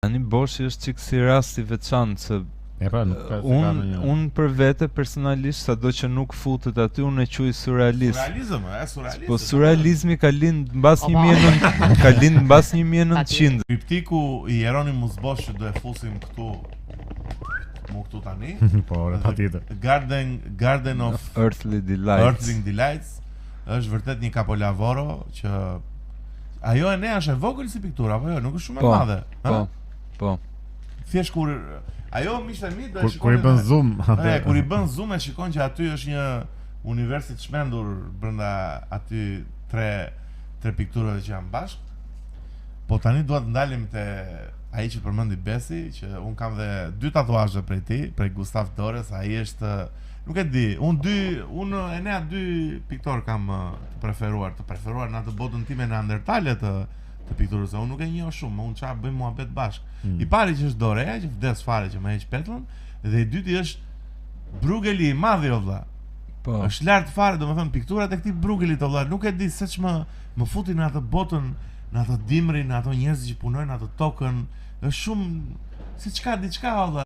Tani Boshi është çik si rast i veçantë se unë për vete personalisht sado që nuk futet aty unë e quaj surrealist. Surrealizëm, Po surrealizmi ka lind mbas 1900. Triptiku i Hieronymus Bosch që do e fusim këtu tani. Po, patjetër. Garden of Earthly Delights është vërtet një capolavoro që ajo e ne është e vogël si piktura, apo jo, nuk është shumë e madhe. Po. Thjesht kur ajo miqtë e mi do e shikoni. Kur i bën zoom, kur i bën zoom e shikon që aty është një univers i çmendur brenda aty tre pikturave që janë bashkë. Po tani dua të ndalim te ai që përmendi Besi, që un kam dhe 2 tatuazhe prej tij, prej Gustav Dores, ai është, nuk e di, unë e nea 2 piktor kam të preferuar në atë botën time neandertale të pikturës, unë nuk e njoh shumë, unë çfarë bëjmë muhabet bashkë. I pari që është Dorea, që vdes fare që më heq petullën, dhe i dyti është Bruegeli i madh o vlla. Po. Është lart fare, domethënë pikturat e këtij Bruegelit o vlla, nuk e di se ç'më futi në atë botën, në ato dimrin, në ato njerëz që punojnë në ato tokën, është shumë si diçka o vlla.